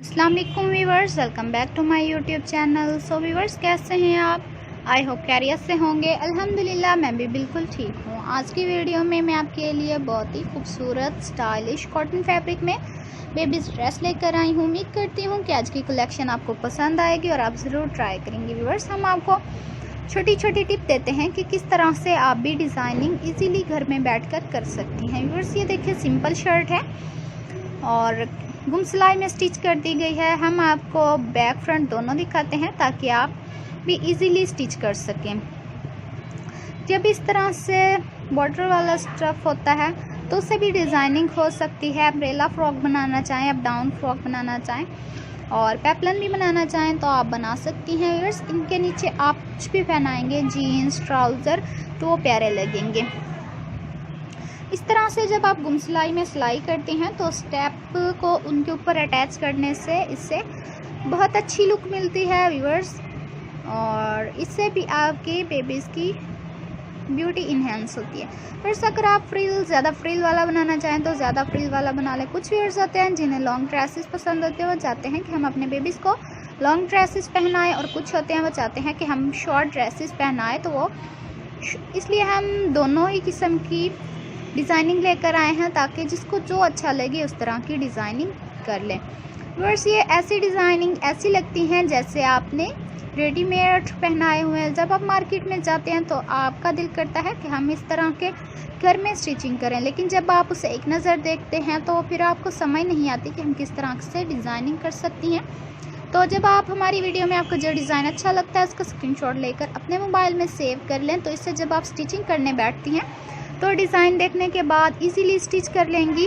अस्सलाम वालेकुम viewers, welcome back to my YouTube channel. So viewers, कैसे हैं आप? आई होप खैरियत से होंगे। अल्हम्दुलिल्लाह मैं भी बिल्कुल ठीक हूँ। आज की वीडियो में मैं आपके लिए बहुत ही खूबसूरत स्टाइलिश कॉटन फैब्रिक में बेबीज ड्रेस लेकर आई हूँ। उम्मीद करती हूँ कि आज की कलेक्शन आपको पसंद आएगी और आप ज़रूर ट्राई करेंगे। व्यूवर्स, हम आपको छोटी छोटी टिप देते हैं कि किस तरह से आप भी डिज़ाइनिंग इजीली घर में बैठकर कर सकती हैं। व्यूवर्स, ये देखिए सिंपल शर्ट है और गुम सिलाई में स्टिच कर दी गई है। हम आपको बैक फ्रंट दोनों दिखाते हैं ताकि आप भी इजीली स्टिच कर सकें। जब इस तरह से बॉर्डर वाला स्टफ होता है तो उससे भी डिज़ाइनिंग हो सकती है। अम्ब्रेला फ्रॉक बनाना चाहें, आप डाउन फ्रॉक बनाना चाहें और पेपलन भी बनाना चाहें तो आप बना सकती हैं। व्यूअर्स, इनके नीचे आप कुछ भी पहनाएंगे, जीन्स ट्राउज़र, तो वो प्यारे लगेंगे। इस तरह से जब आप गुम सिलाई में सिलाई करते हैं तो स्टेप को उनके ऊपर अटैच करने से इससे बहुत अच्छी लुक मिलती है व्यूअर्स, और इससे भी आपके बेबीज़ की ब्यूटी इन्हेंस होती है। फिर अगर आप ज़्यादा फ्रिल वाला बनाना चाहें तो ज़्यादा फ्रिल वाला बना लें। कुछ व्यूअर्स होते हैं जिन्हें लॉन्ग ड्रेसेस पसंद होते हैं, वो चाहते हैं कि हम अपने बेबीज़ को लॉन्ग ड्रेसेस पहनाएं, और कुछ होते हैं वो चाहते हैं कि हम शॉर्ट ड्रेसेस पहनाएं। तो वो इसलिए हम दोनों ही किस्म की डिज़ाइनिंग लेकर आए हैं ताकि जिसको जो अच्छा लगे उस तरह की डिज़ाइनिंग कर लें। व्यूअर्स, ये ऐसी डिज़ाइनिंग ऐसी लगती हैं जैसे आपने रेडीमेड पहनाए हुए हैं। जब आप मार्केट में जाते हैं तो आपका दिल करता है कि हम इस तरह के घर में स्टिचिंग करें, लेकिन जब आप उसे एक नज़र देखते हैं तो फिर आपको समझ नहीं आती कि हम किस तरह से डिज़ाइनिंग कर सकती हैं। तो जब आप हमारी वीडियो में आपको जो डिज़ाइन अच्छा लगता है उसका स्क्रीनशॉट लेकर अपने मोबाइल में सेव कर लें, तो इससे जब आप स्टिचिंग करने बैठती हैं तो डिज़ाइन देखने के बाद इजीली स्टिच कर लेंगी।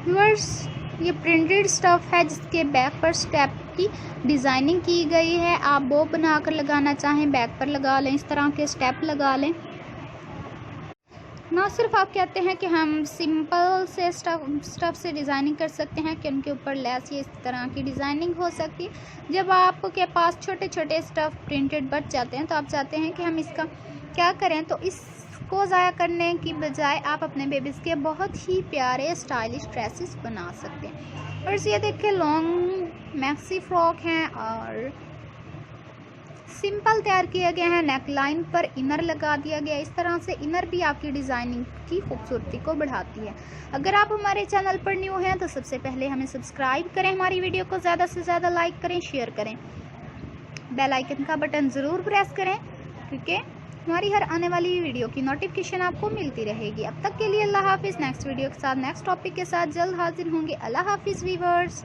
व्यूअर्स, ये प्रिंटेड स्टफ है जिसके बैक पर स्टेप की डिज़ाइनिंग की गई है। आप बो बनाकर लगाना चाहें बैक पर लगा लें, इस तरह के स्टेप लगा लें। ना सिर्फ आप कहते हैं कि हम सिंपल से स्टफ से डिज़ाइनिंग कर सकते हैं कि उनके ऊपर लेस या इस तरह की डिज़ाइनिंग हो सकती है। जब आपके पास छोटे छोटे स्टफ प्रिंटेड बच जाते हैं तो आप चाहते हैं कि हम इसका क्या करें, तो इसको ज़ाया करने की बजाय आप अपने बेबीज़ के बहुत ही प्यारे स्टाइलिश ड्रेसेस बना सकते हैं। और ये देखिए लॉन्ग मैक्सी फ्रॉक हैं और सिंपल तैयार किया गया है। नेक लाइन पर इनर लगा दिया गया। इस तरह से इनर भी आपकी डिज़ाइनिंग की खूबसूरती को बढ़ाती है। अगर आप हमारे चैनल पर न्यू हैं तो सबसे पहले हमें सब्सक्राइब करें, हमारी वीडियो को ज़्यादा से ज़्यादा लाइक करें, शेयर करें, बेल आइकन का बटन ज़रूर प्रेस करें क्योंकि हमारी हर आने वाली वीडियो की नोटिफिकेशन आपको मिलती रहेगी। अब तक के लिए अल्लाह हाफिज़। नेक्स्ट वीडियो के साथ नेक्स्ट टॉपिक के साथ जल्द हाजिर होंगे। अल्लाह हाफिज़ व्यूअर्स।